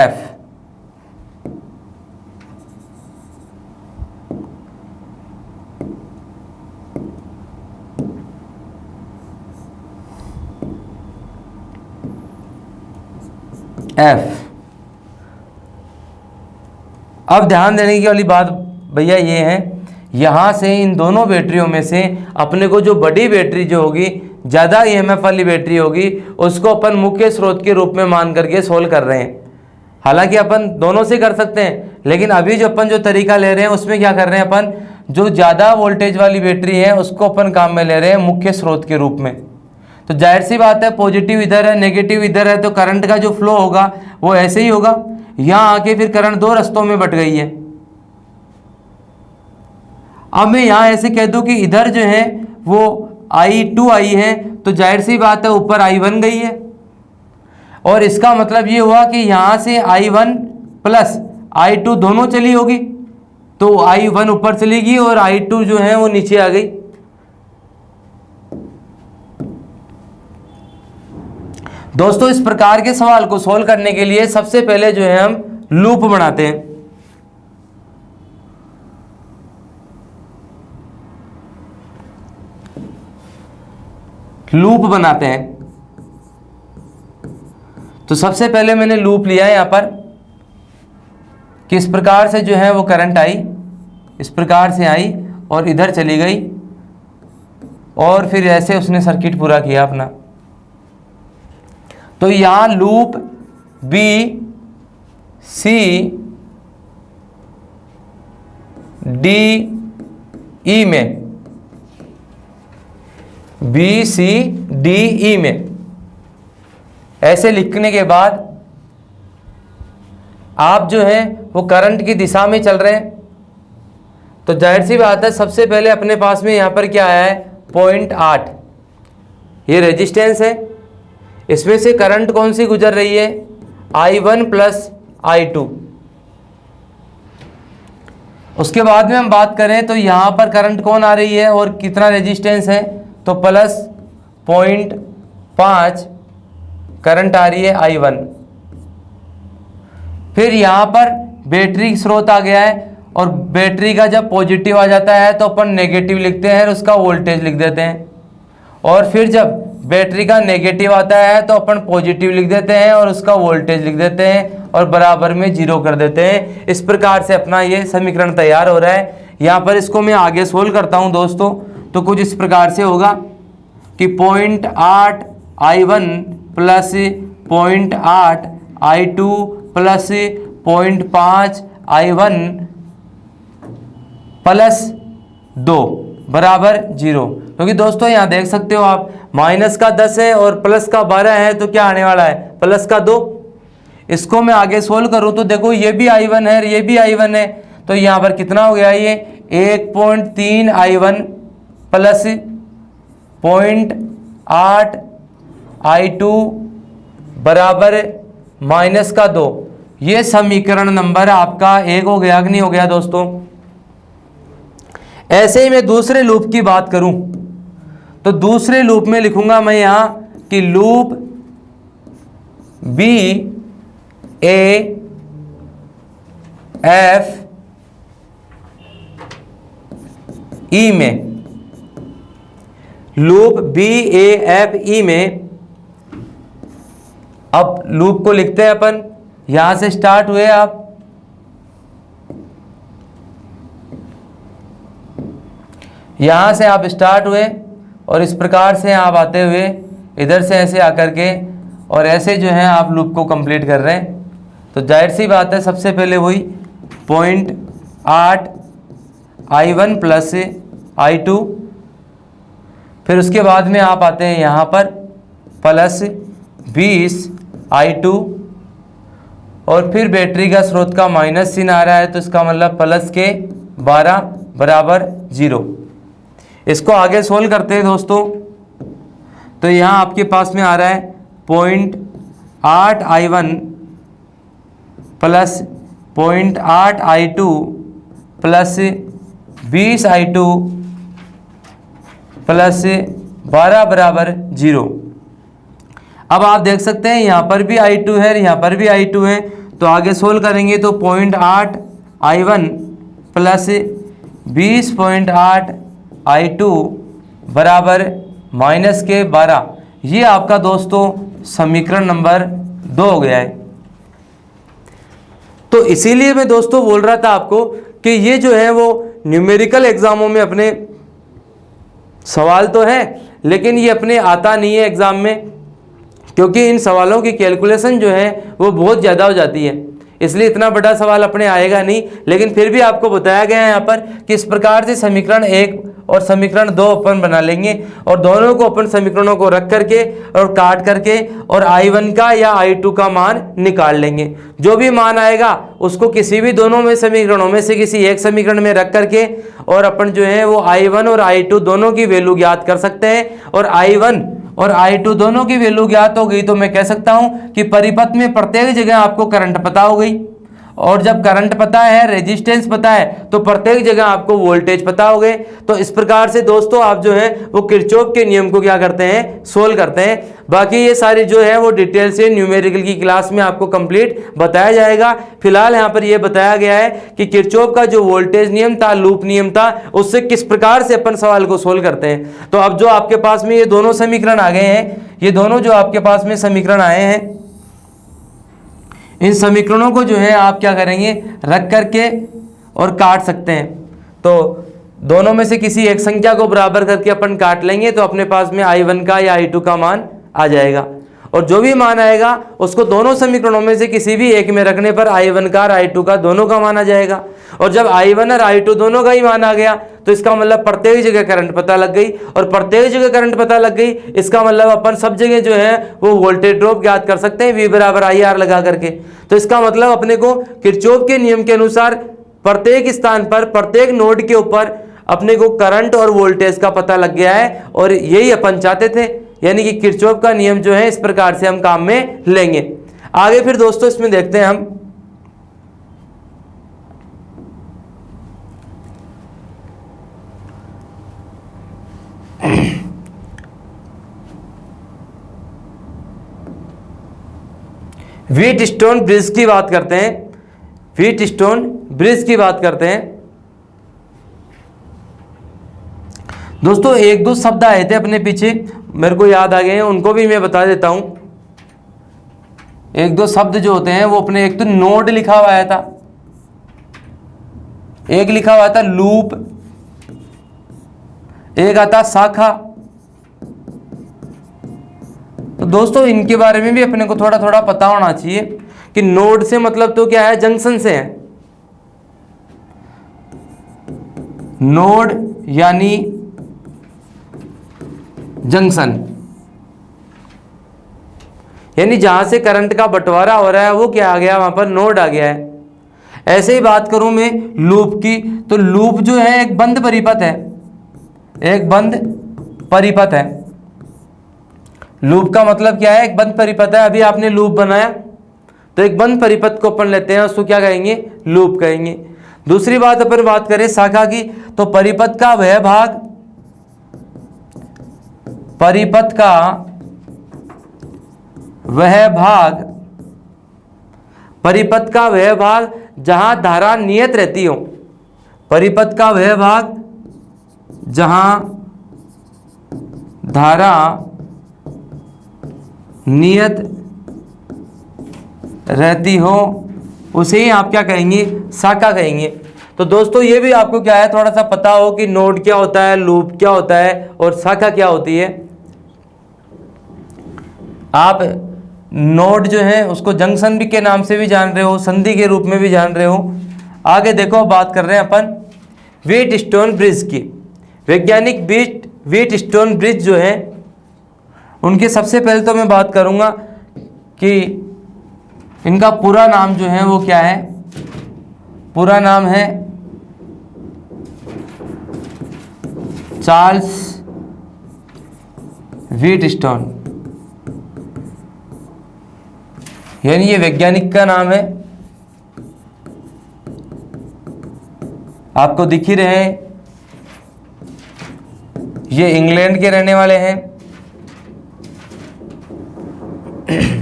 F. F. अब ध्यान देने की वाली बात भैया ये है, यहाँ से इन दोनों बैटरियों में से अपने को जो बड़ी बैटरी जो होगी, ज़्यादा ईएमएफ वाली बैटरी होगी, उसको अपन मुख्य स्रोत के रूप में मान करके सोल्व कर रहे हैं। हालांकि अपन दोनों से कर सकते हैं, लेकिन अभी जो अपन जो तरीका ले रहे हैं उसमें क्या कर रहे हैं, अपन जो ज़्यादा वोल्टेज वाली बैटरी है उसको अपन काम में ले रहे हैं मुख्य स्रोत के रूप में। तो जाहिर सी बात है, पॉजिटिव इधर है, नेगेटिव इधर है, तो करंट का जो फ्लो होगा वो ऐसे ही होगा। यहाँ आके फिर करंट दो रास्तों में बट गई है। अब मैं यहाँ ऐसे कह दूं कि इधर जो है वो I2 आई है, तो जाहिर सी बात है ऊपर I1 गई है, और इसका मतलब ये हुआ कि यहाँ से I1 प्लस I2 दोनों चली होगी, तो I1 ऊपर चली गई और I2 जो है वो नीचे आ गई। दोस्तों, इस प्रकार के सवाल को सोल्व करने के लिए सबसे पहले जो है हम लूप बनाते हैं। लूप बनाते हैं। तो सबसे पहले मैंने लूप लिया है यहाँ पर, किस प्रकार से जो है वो करंट आई, इस प्रकार से आई और इधर चली गई, और फिर ऐसे उसने सर्किट पूरा किया अपना। तो यहाँ loop B C D E में, बी सी डी ई में ऐसे लिखने के बाद आप जो है वो करंट की दिशा में चल रहे हैं। तो जाहिर सी बात है, सबसे पहले अपने पास में यहाँ पर क्या आया है, 0.8 ये रेजिस्टेंस है। इसमें से करंट कौन सी गुजर रही है, I1 प्लस I2। उसके बाद में हम बात करें तो यहाँ पर करंट कौन आ रही है और कितना रेजिस्टेंस है, तो प्लस 0.5 करंट आ रही है I1। फिर यहाँ पर बैटरी स्रोत आ गया है, और बैटरी का जब पॉजिटिव आ जाता है तो अपन नेगेटिव लिखते हैं और उसका वोल्टेज लिख देते हैं, और फिर जब बैटरी का नेगेटिव आता है तो अपन पॉजिटिव लिख देते हैं और उसका वोल्टेज लिख देते हैं और बराबर में 0 कर देते हैं। इस प्रकार से अपना ये समीकरण तैयार हो रहा है। यहाँ पर इसको मैं आगे सोल्व करता हूँ दोस्तों, तो कुछ इस प्रकार से होगा कि 0.8 I1 plus 0.8 I2 plus 0.5 I1 plus 2 बराबर 0। क्योंकि दोस्तों यहाँ देख सकते हो आप, माइनस का 10 है और प्लस का 12 है, तो क्या आने वाला है, प्लस का 2। इसको मैं आगे सोल्व करूँ तो देखो ये भी I1 है, ये भी I1 है, तो यहाँ पर कितना हो गया, ये 1.3 I1 प्लस 0.8 I2 बराबर माइनस का 2। ये समीकरण नंबर आपका 1 हो गया कि नहीं हो गया दोस्तों। ऐसे ही मैं दूसरे लूप की बात करूं तो दूसरे लूप में लिखूंगा मैं यहां कि loop B A F E में, loop B A F E में। अब लूप को लिखते हैं अपन, यहां से स्टार्ट हुए आप, यहां से आप स्टार्ट हुए और इस प्रकार से आप आते हुए इधर से ऐसे आकर के और ऐसे जो है आप लूप को कंप्लीट कर रहे हैं। तो जाहिर सी बात है, सबसे पहले वही 0.8 I1 प्लस I2, फिर उसके बाद में आप आते हैं यहाँ पर प्लस 20 I2, और फिर बैटरी का स्रोत का माइनस चिन्ह आ रहा है, तो इसका मतलब प्लस के 12 बराबर 0। इसको आगे सोल्व करते हैं दोस्तों। तो यहाँ आपके पास में आ रहा है 0.8 I1 plus 0.8 I2 plus 20 I2 plus 12 बराबर 0। अब आप देख सकते हैं यहाँ पर भी I2 है, यहाँ पर भी I2 है, तो आगे सोल्व करेंगे तो 0.8 I1 प्लस 20.8 I2 बराबर माइनस के 12। ये आपका दोस्तों समीकरण नंबर 2 हो गया है। तो इसीलिए मैं दोस्तों बोल रहा था आपको कि ये जो है वो न्यूमेरिकल एग्जामों में अपने सवाल तो है, लेकिन ये अपने आता नहीं है एग्जाम में, क्योंकि इन सवालों की कैलकुलेशन जो है वो बहुत ज़्यादा हो जाती है, इसलिए इतना बड़ा सवाल अपने आएगा नहीं। लेकिन फिर भी आपको बताया गया है यहाँ पर कि इस प्रकार से समीकरण 1 और समीकरण 2 अपन बना लेंगे और दोनों को अपन समीकरणों को रख करके और काट करके और I1 का या I2 का मान निकाल लेंगे। जो भी मान आएगा उसको किसी भी दोनों में समीकरणों में से किसी एक समीकरण में रख करके और अपन जो है वो I1 और I2 दोनों की वैल्यू ज्ञात कर सकते हैं। और I1 और I2 दोनों की वैल्यू ज्ञात हो गई तो मैं कह सकता हूं कि परिपथ में प्रत्येक जगह आपको करंट पता हो गई, और जब करंट पता है, रेजिस्टेंस पता है, तो प्रत्येक जगह आपको वोल्टेज पता हो गए। तो इस प्रकार से दोस्तों आप जो है वो किरचॉफ के नियम को क्या करते हैं, सोल्व करते हैं। बाकी ये सारी जो है वो डिटेल से न्यूमेरिकल की क्लास में आपको कंप्लीट बताया जाएगा। फिलहाल यहाँ पर ये बताया गया है कि किरचॉफ का जो वोल्टेज नियम था, लूप नियम था, उससे किस प्रकार से अपन सवाल को सोल्व करते हैं। तो अब जो आपके पास में ये दोनों समीकरण आ गए हैं, ये दोनों जो आपके पास में समीकरण आए हैं, इन समीकरणों को जो है आप क्या करेंगे, रख करके और काट सकते हैं। तो दोनों में से किसी एक संख्या को बराबर करके अपन काट लेंगे तो अपने पास में I1 का या I2 का मान आ जाएगा, और जो भी मान आएगा उसको दोनों समीकरणों में से किसी भी एक में रखने पर I1 का और I2 का दोनों का मान आ जाएगा। और जब I1 और I2 दोनों का ही मान आ गया तो इसका मतलब प्रत्येक जगह करंट पता लग गई, और प्रत्येक जगह करंट पता लग गई इसका मतलब अपन सब जगह जो है वो वोल्टेज ड्रॉप ज्ञात कर सकते हैं V बराबर IR लगा करके। तो इसका मतलब अपने को किरचॉफ के नियम के अनुसार प्रत्येक स्थान पर, प्रत्येक नोड के ऊपर अपने को करंट और वोल्टेज का पता लग गया है, और यही अपन चाहते थे, यानी कि किरचॉफ का नियम जो है इस प्रकार से हम काम में लेंगे। आगे फिर दोस्तों इसमें देखते हैं हम व्हीटस्टोन ब्रिज की बात करते हैं। व्हीटस्टोन ब्रिज की बात करते हैं दोस्तों। एक दो शब्द आए थे अपने पीछे, मेरे को याद आ गए हैं, उनको भी मैं बता देता हूं। एक दो शब्द जो होते हैं वो अपने, एक तो नोड लिखा हुआ आया था, एक लिखा हुआ था लूप, एक आता शाखा। तो दोस्तों इनके बारे में भी अपने को थोड़ा थोड़ा पता होना चाहिए कि नोड से मतलब तो क्या है, जंक्शन से है। नोड यानी जंक्शन, यानी जहां से करंट का बंटवारा हो रहा है वो क्या आ गया, वहां पर नोड आ गया है। ऐसे ही बात करूं मैं लूप की, तो लूप जो है एक बंद परिपथ है, एक बंद परिपथ है। लूप का मतलब क्या है, एक बंद परिपथ है। अभी आपने लूप बनाया तो एक बंद परिपथ को अपन लेते हैं, उसको क्या कहेंगे, लूप कहेंगे। दूसरी बात अपन बात करें शाखा की, तो परिपथ का वह भाग, परिपथ का वह भाग, परिपथ का वह भाग जहां धारा नियत रहती हो, परिपथ का वह भाग जहां धारा नियत रहती हो उसे ही आप क्या कहेंगे, शाखा कहेंगे। तो दोस्तों ये भी आपको क्या है, थोड़ा सा पता हो कि नोड क्या होता है, लूप क्या होता है और शाखा क्या होती है। आप नोड जो है उसको जंक्शन भी के नाम से भी जान रहे हो, संधि के रूप में भी जान रहे हो। आगे देखो बात कर रहे हैं अपन व्हीटस्टोन ब्रिज की। वैज्ञानिक व्हीटस्टोन ब्रिज जो है उनके सबसे पहले तो मैं बात करूंगा कि इनका पूरा नाम जो है वो क्या है, पूरा नाम है चार्ल्स व्हीटस्टोन, यानी ये वैज्ञानिक का नाम है। आपको दिख ही रहे हैं, ये इंग्लैंड के रहने वाले हैं।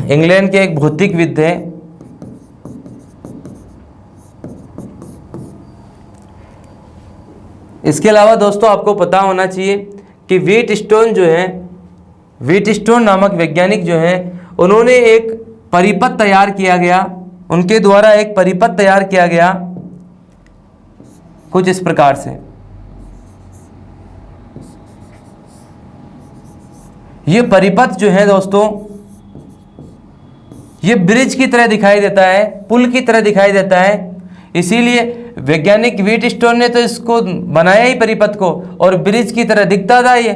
इंग्लैंड के एक भौतिकविद हैं, इसके अलावा दोस्तों आपको पता होना चाहिए कि व्हीटस्टोन जो है, व्हीटस्टोन नामक वैज्ञानिक जो हैं, उन्होंने एक परिपथ तैयार किया गया, उनके द्वारा एक परिपथ तैयार किया गया कुछ इस प्रकार से। ये परिपथ जो है दोस्तों, ये ब्रिज की तरह दिखाई देता है, पुल की तरह दिखाई देता है, इसीलिए वैज्ञानिक व्हीटस्टोन ने तो इसको बनाया ही परिपथ को, और ब्रिज की तरह दिखता था ये,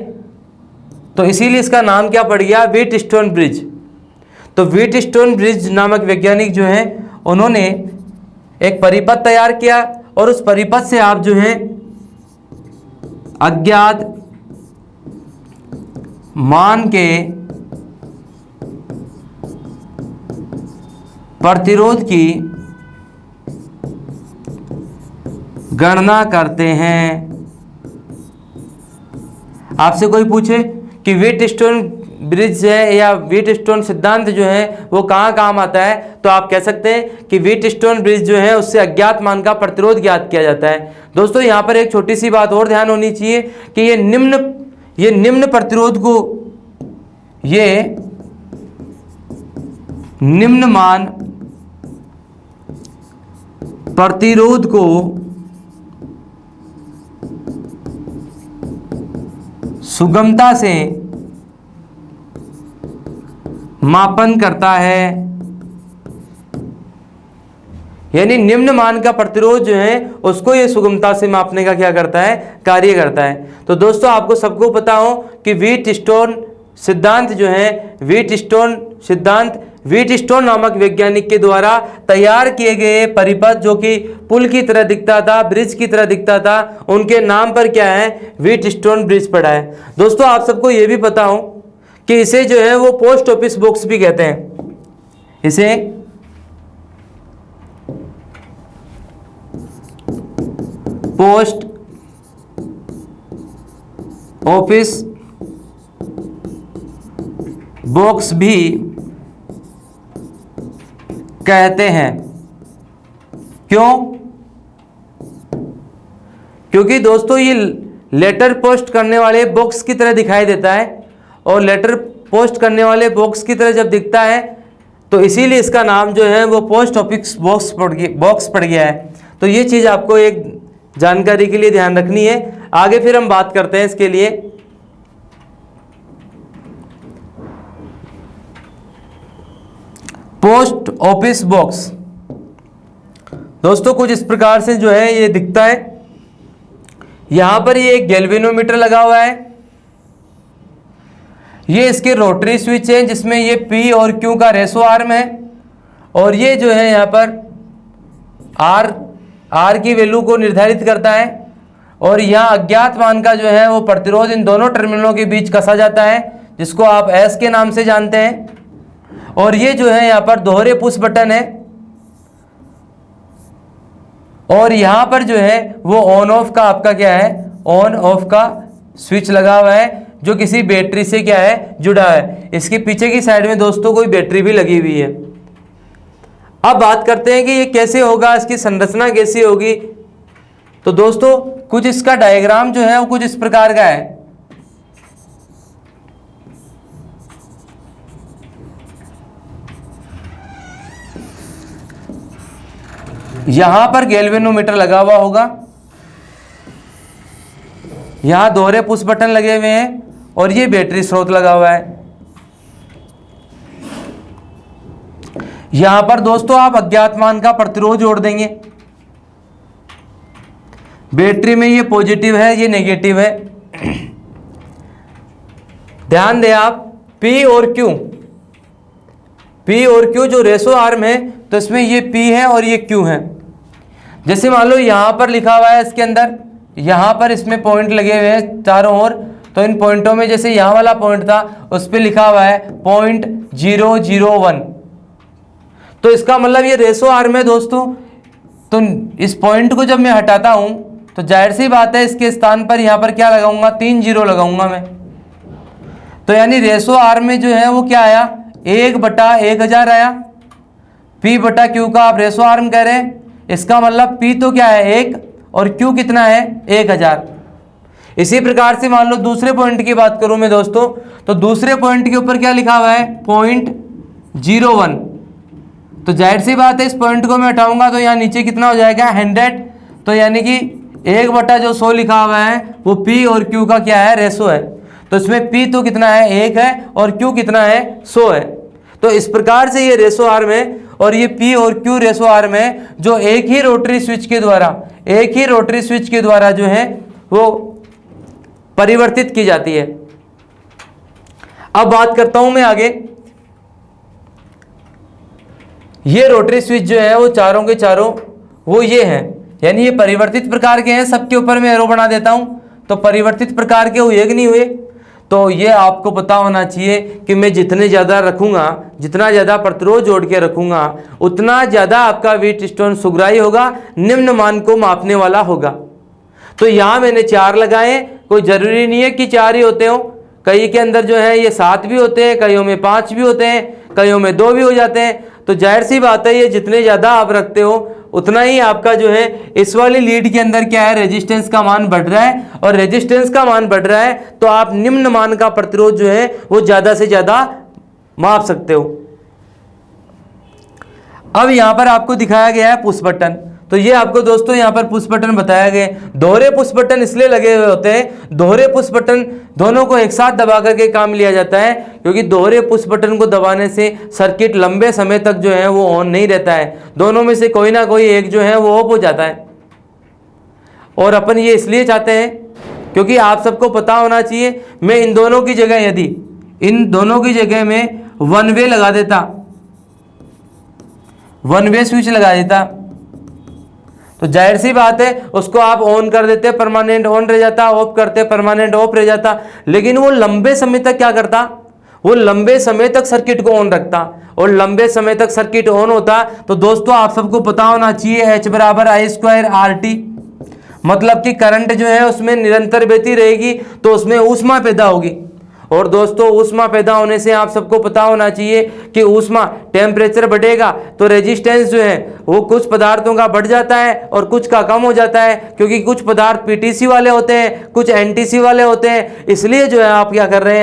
तो इसीलिए इसका नाम क्या पड़ गया, व्हीटस्टोन ब्रिज। तो व्हीटस्टोन ब्रिज नामक वैज्ञानिक जो हैं, उन्होंने एक परिपथ तैयार किया, और उस परिपथ से आप जो है अज्ञात मान के प्रतिरोध की गणना करते हैं। आपसे कोई पूछे कि व्हीटस्टोन ब्रिज है या व्हीटस्टोन सिद्धांत जो है वो कहाँ काम आता है, तो आप कह सकते हैं कि व्हीटस्टोन ब्रिज जो है उससे अज्ञात मान का प्रतिरोध ज्ञात किया जाता है। दोस्तों यहाँ पर एक छोटी सी बात और ध्यान होनी चाहिए कि ये निम्न प्रतिरोध को, ये निम्न मान प्रतिरोध को सुगमता से मापन करता है, यानी निम्न मान का प्रतिरोध जो है उसको ये सुगमता से मापने का क्या करता है, कार्य करता है। तो दोस्तों आपको सबको पता हो कि व्हीटस्टोन सिद्धांत जो है, व्हीटस्टोन सिद्धांत व्हीटस्टोन नामक वैज्ञानिक के द्वारा तैयार किए गए परिपथ जो कि पुल की तरह दिखता था, ब्रिज की तरह दिखता था, उनके नाम पर क्या है, व्हीटस्टोन ब्रिज पड़ा है। दोस्तों आप सबको ये भी पता हो कि इसे जो है वो पोस्ट ऑफिस बॉक्स भी कहते हैं, इसे पोस्ट ऑफिस बॉक्स भी कहते हैं। क्यों? क्योंकि दोस्तों ये लेटर पोस्ट करने वाले बॉक्स की तरह दिखाई देता है, और लेटर पोस्ट करने वाले बॉक्स की तरह जब दिखता है तो इसीलिए इसका नाम जो है वो पोस्ट ऑफिस बॉक्स पड़ गया है। तो ये चीज़ आपको एक जानकारी के लिए ध्यान रखनी है। आगे फिर हम बात करते हैं इसके लिए। पोस्ट ऑफिस बॉक्स दोस्तों कुछ इस प्रकार से जो है ये दिखता है। यहां पर ये एक गैल्वेनोमीटर लगा हुआ है, ये इसके रोटरी स्विच है जिसमें ये P और Q का रेशो आर्म है, और ये जो है यहाँ पर R की वैल्यू को निर्धारित करता है, और यहाँ अज्ञात मान का जो है वो प्रतिरोध इन दोनों टर्मिनलों के बीच कसा जाता है, जिसको आप S के नाम से जानते हैं। और ये जो है यहाँ पर दोहरे पुश बटन है, और यहाँ पर जो है वो ऑन ऑफ का आपका क्या है, ऑन ऑफ का स्विच लगा हुआ है जो किसी बैटरी से क्या है, जुड़ा है। इसके पीछे की साइड में दोस्तों कोई बैटरी भी लगी हुई है। अब बात करते हैं कि ये कैसे होगा, इसकी संरचना कैसी होगी। तो दोस्तों कुछ इसका डायग्राम जो है वो कुछ इस प्रकार का है। यहां पर गैल्वेनोमीटर लगा हुआ होगा, यहां दोहरे पुश बटन लगे हुए हैं, और ये बैटरी स्रोत लगा हुआ है। यहां पर दोस्तों आप अज्ञात मान का प्रतिरोध जोड़ देंगे। बैटरी में ये पॉजिटिव है, ये नेगेटिव है। ध्यान दें आप, P और Q जो रेशो आर्म है, तो इसमें ये P है और ये Q है। जैसे मान लो यहाँ पर लिखा हुआ है इसके अंदर, यहाँ पर इसमें पॉइंट लगे हुए हैं चारों ओर, तो इन पॉइंटों में जैसे यहाँ वाला पॉइंट था उस पर लिखा हुआ है 0.001, तो इसका मतलब ये रेशो आर्म है दोस्तों। तो इस पॉइंट को जब मैं हटाता हूँ तो जाहिर सी बात है इसके स्थान पर यहाँ पर क्या लगाऊंगा, 3 जीरो लगाऊंगा मैं। तो यानी रेशो आर्म में जो है वो क्या आया, 1/1000 आया। P बटा Q का आप रेशो आर्म कह रहे हैं, इसका मतलब P तो क्या है 1 और Q कितना है 1000। इसी प्रकार से मान लो दूसरे पॉइंट की बात करूं मैं दोस्तों, तो दूसरे पॉइंट के ऊपर क्या लिखा हुआ है 0.01। तो जाहिर सी बात है इस पॉइंट को मैं हटाऊंगा तो यहाँ नीचे कितना हो जाएगा 100। तो यानी कि 1/100 लिखा हुआ है वो P और Q का क्या है रेशो है। तो इसमें P तो कितना है 1 है और Q कितना है 100 है। तो इस प्रकार से ये रेशो आर्म है और ये P और Q रेशो आर्म है जो एक ही रोटरी स्विच के द्वारा जो है वो परिवर्तित की जाती है। अब बात करता हूं मैं आगे। ये रोटरी स्विच जो है वो चारों के चारों वो ये हैं, यानी ये परिवर्तित प्रकार के हैं। सबके ऊपर मैं एरो बना देता हूं तो परिवर्तित प्रकार के हुए कि नहीं हुए। तो ये आपको पता होना चाहिए कि मैं जितने ज़्यादा रखूंगा, जितना ज़्यादा प्रतिरोध जोड़ के रखूंगा, उतना ज़्यादा आपका व्हीटस्टोन सुगराई होगा, निम्न मान को मापने वाला होगा। तो यहाँ मैंने 4 लगाए, कोई ज़रूरी नहीं है कि 4 ही होते हो, कई के अंदर जो है ये 7 भी होते हैं, कईयों में 5 भी होते हैं, कईयों में 2 भी हो जाते हैं। तो जाहिर सी बात है ये जितने ज़्यादा आप रखते हो उतना ही आपका जो है इस वाली लीड के अंदर क्या है रेजिस्टेंस का मान बढ़ रहा है, और रेजिस्टेंस का मान बढ़ रहा है तो आप निम्न मान का प्रतिरोध जो है वो ज़्यादा से ज़्यादा माप सकते हो। अब यहाँ पर आपको दिखाया गया है पुश बटन। तो ये आपको दोस्तों यहाँ पर पुश बटन बताया गया। दोहरे पुश बटन इसलिए लगे हुए होते हैं, दोहरे पुश बटन दोनों को एक साथ दबा करके काम लिया जाता है, क्योंकि दोहरे पुश बटन को दबाने से सर्किट लंबे समय तक जो है वो ऑन नहीं रहता है, दोनों में से कोई ना कोई एक जो है वो ऑफ हो जाता है। और अपन ये इसलिए चाहते हैं क्योंकि आप सबको पता होना चाहिए, मैं इन दोनों की जगह यदि इन दोनों की जगह में वन वे लगा देता, वन वे स्विच लगा देता, तो जाहिर सी बात है उसको आप ऑन कर देते परमानेंट ऑन रह जाता, ऑफ करते परमानेंट ऑफ रह जाता। लेकिन वो लंबे समय तक क्या करता, वो लंबे समय तक सर्किट को ऑन रखता, और लंबे समय तक सर्किट ऑन होता। तो दोस्तों आप सबको पता होना चाहिए H = I² RT, मतलब कि करंट जो है उसमें निरंतर बहती रहेगी तो उसमें ऊष्मा पैदा होगी। और दोस्तों ऊष्मा पैदा होने से आप सबको पता होना चाहिए कि ऊष्मा टेम्परेचर बढ़ेगा तो रेजिस्टेंस जो है वो कुछ पदार्थों का बढ़ जाता है और कुछ का कम हो जाता है, क्योंकि कुछ पदार्थ पीटीसी वाले होते हैं, कुछ एनटीसी वाले होते हैं। इसलिए जो है आप क्या कर रहे हैं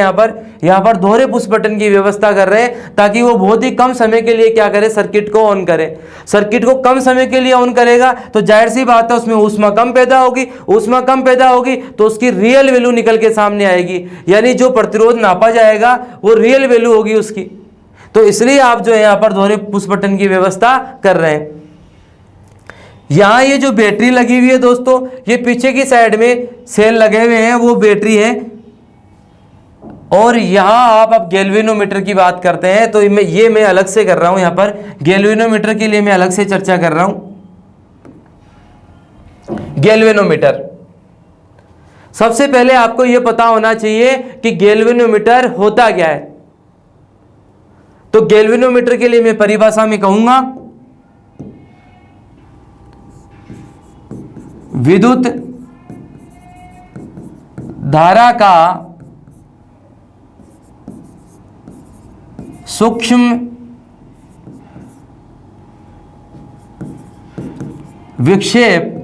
यहाँ पर दोहरे पुश बटन की व्यवस्था कर रहे हैं ताकि वो बहुत ही कम समय के लिए क्या करे सर्किट को ऑन करे। सर्किट को कम समय के लिए ऑन करेगा तो जाहिर सी बात है उसमें ऊष्मा कम पैदा होगी, ऊष्मा कम पैदा होगी तो उसकी रियल वैल्यू निकल के सामने आएगी, यानी जो प्रतिरोध नापा जाएगा वो रियल वैल्यू होगी उसकी। तो इसलिए आप जो है यहाँ पर दोहरे पुश बटन की व्यवस्था कर रहे हैं। यहाँ ये जो बैटरी लगी हुई है दोस्तों, ये पीछे की साइड में सेल लगे हुए हैं वो बैटरी है। और यहाँ आप अब गैल्वेनोमीटर की बात करते हैं तो मैं अलग से कर रहा हूँ, यहाँ पर गैल्वेनोमीटर के लिए मैं अलग से चर्चा कर रहा हूँ। गैल्वेनोमीटर, सबसे पहले आपको यह पता होना चाहिए कि गैल्वेनोमीटर होता क्या है। तो गैल्वेनोमीटर के लिए मैं परिभाषा में कहूंगा विद्युत धारा का सूक्ष्म विक्षेप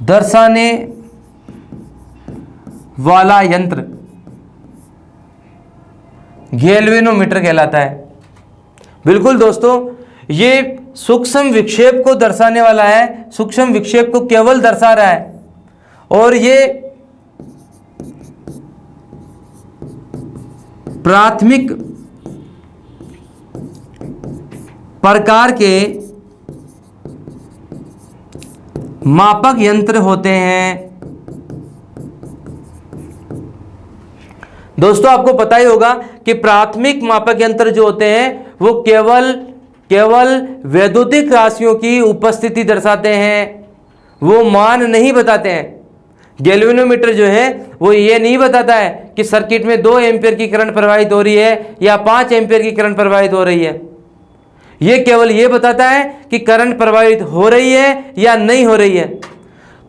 दर्शाने वाला यंत्र गैल्वेनोमीटर कहलाता है। बिल्कुल दोस्तों, ये सूक्ष्म विक्षेप को दर्शाने वाला है, सूक्ष्म विक्षेप को केवल दर्शा रहा है। और ये प्राथमिक प्रकार के मापक यंत्र होते हैं। दोस्तों आपको पता ही होगा कि प्राथमिक मापक यंत्र जो होते हैं वो केवल वैद्युतिक राशियों की उपस्थिति दर्शाते हैं, वो मान नहीं बताते हैं। गैल्वेनोमीटर जो है वो ये नहीं बताता है कि सर्किट में 2 एम्पीयर की करंट प्रवाहित हो रही है या 5 एम्पीयर की करंट प्रवाहित हो रही है। ये केवल ये बताता है कि करंट प्रवाहित हो रही है या नहीं हो रही है।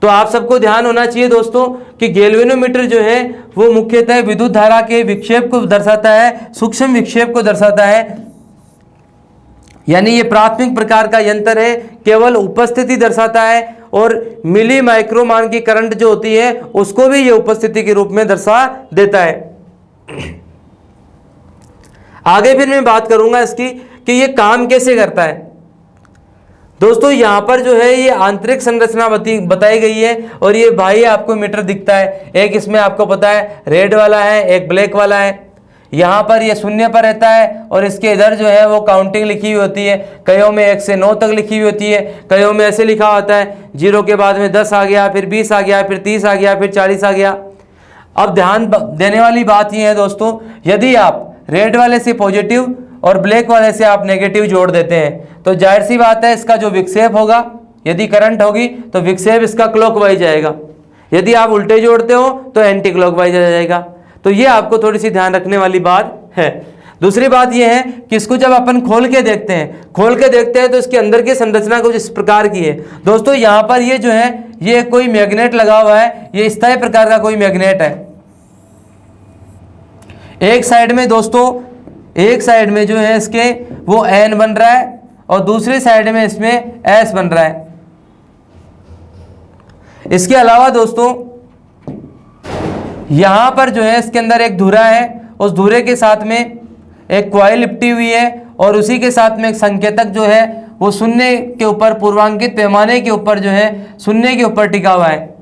तो आप सबको ध्यान होना चाहिए दोस्तों कि गैल्वेनोमीटर जो है वो मुख्यतः विद्युत धारा के विक्षेप को दर्शाता है, सूक्ष्म विक्षेप को दर्शाता है। यानी ये प्राथमिक प्रकार का यंत्र है, केवल उपस्थिति दर्शाता है और मिली माइक्रो मान की करंट जो होती है उसको भी ये उपस्थिति के रूप में दर्शा देता है। आगे फिर मैं बात करूंगा इसकी कि ये काम कैसे करता है। दोस्तों यहां पर जो है ये आंतरिक संरचना बताई गई है और ये बाह्य आपको मीटर दिखता है। एक इसमें आपको पता है रेड वाला है, एक ब्लैक वाला है। यहाँ पर ये शून्य पर रहता है और इसके इधर जो है वो काउंटिंग लिखी हुई होती है। कईयों में 1 से 9 तक लिखी हुई होती है, कईयों में ऐसे लिखा होता है 0 के बाद में 10 आ गया, फिर 20 आ गया, फिर 30 आ गया, फिर 40 आ गया। अब ध्यान देने वाली बात ये है दोस्तों, यदि आप रेड वाले से पॉजिटिव और ब्लैक वाले से आप नेगेटिव जोड़ देते हैं तो जाहिर सी बात है इसका जो विक्षेप होगा, यदि करंट होगी तो विक्षेप इसका क्लॉकवाइज जाएगा। यदि आप उल्टे जोड़ते हो तो एंटी क्लॉकवाइज आ जाएगा। तो ये आपको थोड़ी सी ध्यान रखने वाली बात है। दूसरी बात ये है कि इसको जब अपन खोल के देखते हैं तो इसके अंदर की संरचना कुछ इस प्रकार की है। दोस्तों यहाँ पर ये जो है ये कोई मैग्नेट लगा हुआ है, ये स्थायी प्रकार का कोई मैग्नेट है। एक साइड में दोस्तों, एक साइड में जो है इसके वो N बन रहा है और दूसरी साइड में इसमें S बन रहा है। इसके अलावा दोस्तों यहां पर जो है इसके अंदर एक धुरा है, उस धुरे के साथ में एक कॉइल लिपटी हुई है और उसी के साथ में एक संकेतक जो है वो शून्य के ऊपर, पूर्वांकित पैमाने के ऊपर जो है शून्य के ऊपर टिका हुआ है।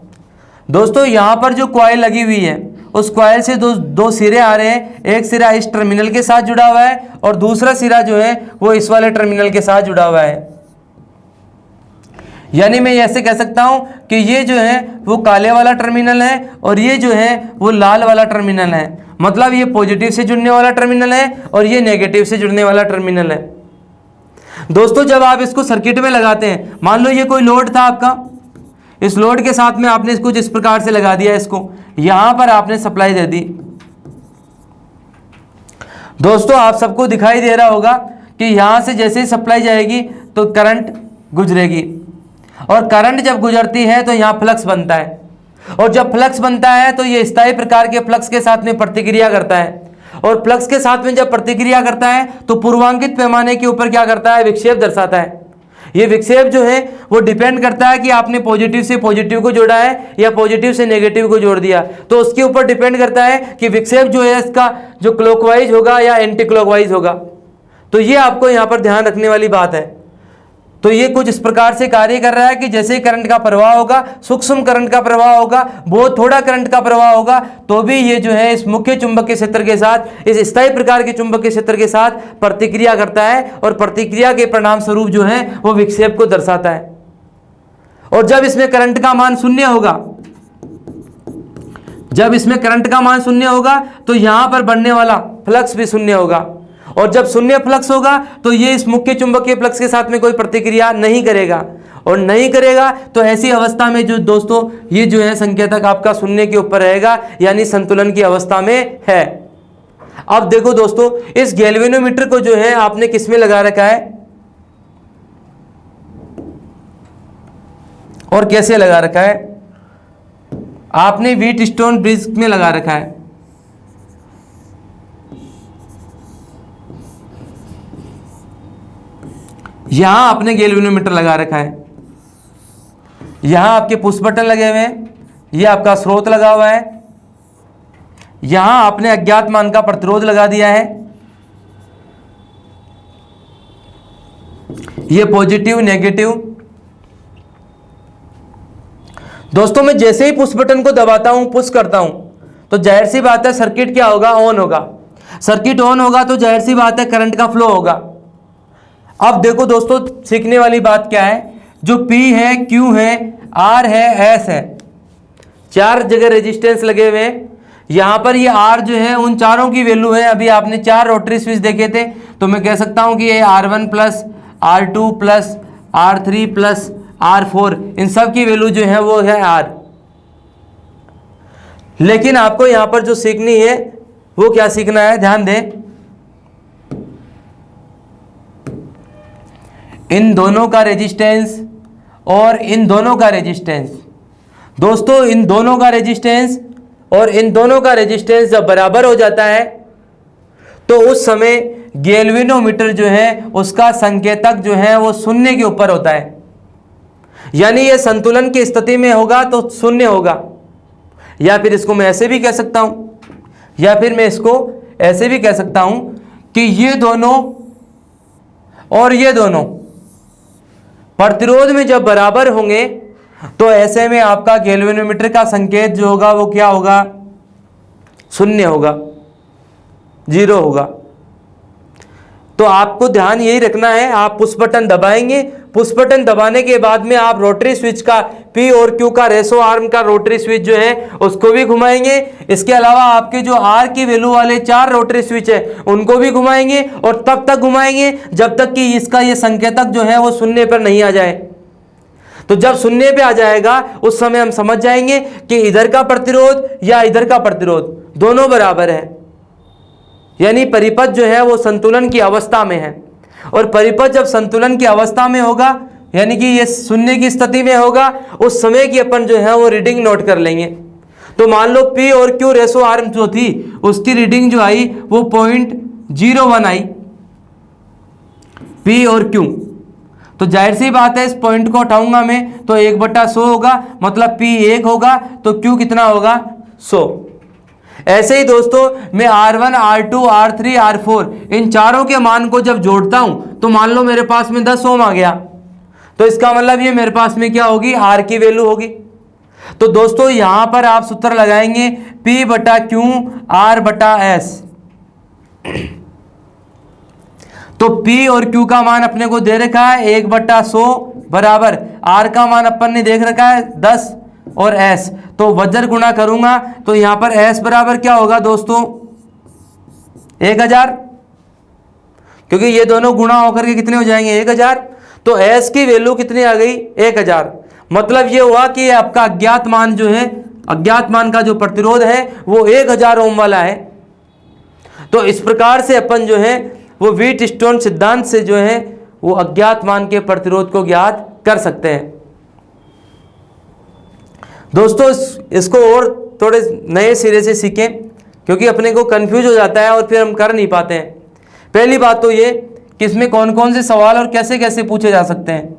दोस्तों यहां पर जो कॉइल लगी हुई है उस कॉइल से दो सिरे आ रहे हैं। एक सिरा इस टर्मिनल के साथ जुड़ा हुआ है और दूसरा सिरा जो है वो इस वाले टर्मिनल के साथ जुड़ा हुआ है। यानी मैं ऐसे कह सकता हूं कि ये जो है वो काले वाला टर्मिनल है और ये जो है वो लाल वाला टर्मिनल है। मतलब ये पॉजिटिव से जुड़ने वाला टर्मिनल है और ये नेगेटिव से जुड़ने वाला टर्मिनल है। दोस्तों जब आप इसको सर्किट में लगाते हैं, मान लो ये कोई लोड था आपका, इस लोड के साथ में आपने इसको जिस प्रकार से लगा दिया, इसको यहां पर आपने सप्लाई दे दी। दोस्तों आप सबको दिखाई दे रहा होगा कि यहां से जैसे ही सप्लाई जाएगी तो करंट गुजरेगी और करंट जब गुजरती है तो यहां फ्लक्स बनता है और जब फ्लक्स बनता है तो ये स्थायी प्रकार के फ्लक्स के साथ में प्रतिक्रिया करता है और फ्लक्स के साथ में जब प्रतिक्रिया करता है तो पूर्वांकित पैमाने के ऊपर क्या करता है, विक्षेप दर्शाता है। ये विक्षेप जो है वो डिपेंड करता है कि आपने पॉजिटिव से पॉजिटिव को जोड़ा है या पॉजिटिव से नेगेटिव को जोड़ दिया, तो उसके ऊपर डिपेंड करता है कि विक्षेप जो है इसका जो क्लॉकवाइज होगा या एंटी क्लॉकवाइज होगा। तो ये आपको यहाँ पर ध्यान रखने वाली बात है। तो ये कुछ इस प्रकार से कार्य कर रहा है कि जैसे करंट का प्रवाह होगा, सूक्ष्म करंट का प्रवाह होगा, बहुत थोड़ा करंट का प्रवाह होगा, तो भी ये जो है इस मुख्य चुंबकीय क्षेत्र के साथ, इस स्थायी प्रकार के चुंबकीय क्षेत्र के साथ प्रतिक्रिया करता है और प्रतिक्रिया के परिणाम स्वरूप जो है वो विक्षेप को दर्शाता है। और जब इसमें करंट का मान शून्य होगा, जब इसमें करंट का मान शून्य होगा तो यहां पर बनने वाला फ्लक्स भी शून्य होगा और जब शून्य फ्लक्स होगा तो ये इस मुख्य चुंबकीय फ्लक्स के साथ में कोई प्रतिक्रिया नहीं करेगा और नहीं करेगा तो ऐसी अवस्था में जो दोस्तों ये जो है संकेतक आपका शून्य के ऊपर रहेगा, यानी संतुलन की अवस्था में है। अब देखो दोस्तों इस गैल्वेनोमीटर को जो है आपने किस में लगा रखा है और कैसे लगा रखा है, आपने व्हीटस्टोन ब्रिज में लगा रखा है। यहां आपने गैल्वेनोमीटर लगा रखा है, यहां आपके पुश बटन लगे हुए हैं, यह आपका स्रोत लगा हुआ है, यहां आपने अज्ञात मान का प्रतिरोध लगा दिया है, यह पॉजिटिव नेगेटिव। दोस्तों मैं जैसे ही पुश बटन को दबाता हूं, पुश करता हूं, तो जाहिर सी बात है सर्किट क्या होगा, ऑन होगा। सर्किट ऑन होगा तो जाहिर सी बात है करंट का फ्लो होगा। अब देखो दोस्तों सीखने वाली बात क्या है, जो P है, Q है, R है, S है, चार जगह रेजिस्टेंस लगे हुए हैं। यहां पर ये R जो है उन चारों की वैल्यू है। अभी आपने 4 रोटरी स्विच देखे थे तो मैं कह सकता हूं कि ये R1 plus R2 plus R3 plus R4, इन सब की वैल्यू जो है वो है R। लेकिन आपको यहां पर जो सीखनी है वो क्या सीखना है, ध्यान दें, इन दोनों का रेजिस्टेंस और इन दोनों का रेजिस्टेंस। दोस्तों इन दोनों का रेजिस्टेंस और इन दोनों का रेजिस्टेंस जब बराबर हो जाता है तो उस समय गैल्वेनोमीटर जो है उसका संकेतक जो है वो शून्य के ऊपर होता है। यानी ये संतुलन की स्थिति में होगा तो शून्य होगा। या फिर इसको मैं ऐसे भी कह सकता हूं, या फिर मैं इसको ऐसे भी कह सकता हूं कि ये दोनों और ये दोनों प्रतिरोध में जब बराबर होंगे तो ऐसे में आपका गैल्वेनोमीटर का संकेत जो होगा वो क्या होगा, शून्य होगा, 0 होगा। तो आपको ध्यान यही रखना है, आप पुश बटन दबाएंगे, पुश बटन दबाने के बाद में आप रोटरी स्विच का P और Q का रेसो आर्म का रोटरी स्विच जो है उसको भी घुमाएंगे। इसके अलावा आपके जो R की वैल्यू वाले 4 रोटरी स्विच है उनको भी घुमाएंगे, और तब तक घुमाएंगे जब तक कि इसका ये संकेतक जो है वो शून्य पर नहीं आ जाए। तो जब शून्य पे आ जाएगा उस समय हम समझ जाएंगे कि इधर का प्रतिरोध या इधर का प्रतिरोध दोनों बराबर है, यानी परिपथ जो है वो संतुलन की अवस्था में है। और परिपथ जब संतुलन की अवस्था में होगा यानी कि ये शून्य की स्थिति में होगा, उस समय की अपन जो है वो रीडिंग नोट कर लेंगे। तो मान लो P और Q रेसो आर्म जो थी उसकी रीडिंग जो आई वो 0.01 आई, P और Q। तो जाहिर सी बात है इस पॉइंट को उठाऊंगा मैं तो 1/100 होगा, मतलब P 1 होगा तो Q कितना होगा, 100। ऐसे ही दोस्तों मैं R1, R2, R3, R4 इन चारों के मान को जब जोड़ता हूं तो मान लो मेरे पास में 10 ओम आ गया, तो इसका मतलब ये मेरे पास में क्या होगी, R की वैल्यू होगी। तो दोस्तों यहां पर आप सूत्र लगाएंगे P/Q R/S। तो P और Q का मान अपने को दे रखा है 1/100 बराबर R का मान अपन ने देख रखा है 10 और S, तो वज्र गुणा करूंगा तो यहां पर S बराबर क्या होगा दोस्तों, 1000, क्योंकि ये दोनों गुणा होकर के कितने हो जाएंगे, 1000। तो S की वैल्यू कितनी आ गई, 1000। मतलब ये हुआ कि आपका अज्ञात मान जो है, अज्ञात मान का जो प्रतिरोध है वो 1000 ओम वाला है। तो इस प्रकार से अपन जो है वो व्हीटस्टोन सिद्धांत से जो है वो अज्ञात मान के प्रतिरोध को ज्ञात कर सकते हैं। दोस्तों इसको और थोड़े नए सिरे से सीखें, क्योंकि अपने को कंफ्यूज हो जाता है और फिर हम कर नहीं पाते हैं। पहली बात तो ये कि इसमें कौन कौन से सवाल और कैसे कैसे पूछे जा सकते हैं।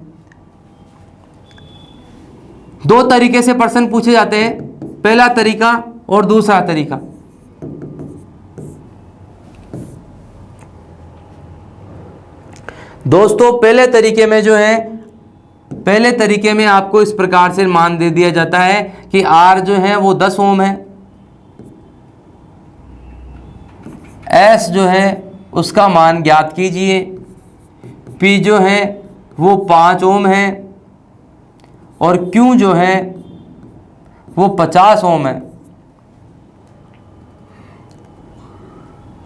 2 तरीके से प्रश्न पूछे जाते हैं, पहला तरीका और दूसरा तरीका। दोस्तों पहले तरीके में जो है, पहले तरीके में आपको इस प्रकार से मान दे दिया जाता है कि R जो है वो 10 ओम है, S जो है उसका मान ज्ञात कीजिए, P जो है वो 5 ओम है और Q जो है वो 50 ओम है।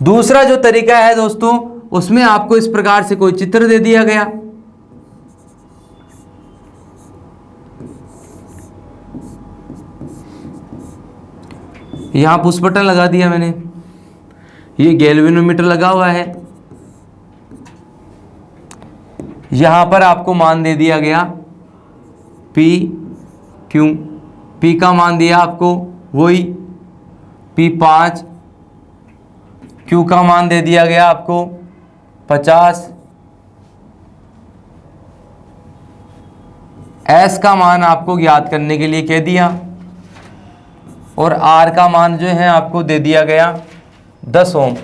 दूसरा जो तरीका है दोस्तों उसमें आपको इस प्रकार से कोई चित्र दे दिया गया, यहां पुश बटन लगा दिया मैंने, ये गैल्वेनोमीटर लगा हुआ है, यहां पर आपको मान दे दिया गया P Q, P का मान दिया आपको वही P5, Q का मान दे दिया गया आपको 50, S का मान आपको ज्ञात करने के लिए कह दिया और R का मान जो है आपको दे दिया गया 10 ओम।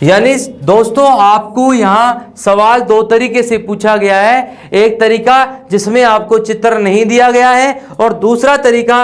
यानी दोस्तों आपको यहाँ सवाल 2 तरीके से पूछा गया है, एक तरीका जिसमें आपको चित्र नहीं दिया गया है और दूसरा तरीका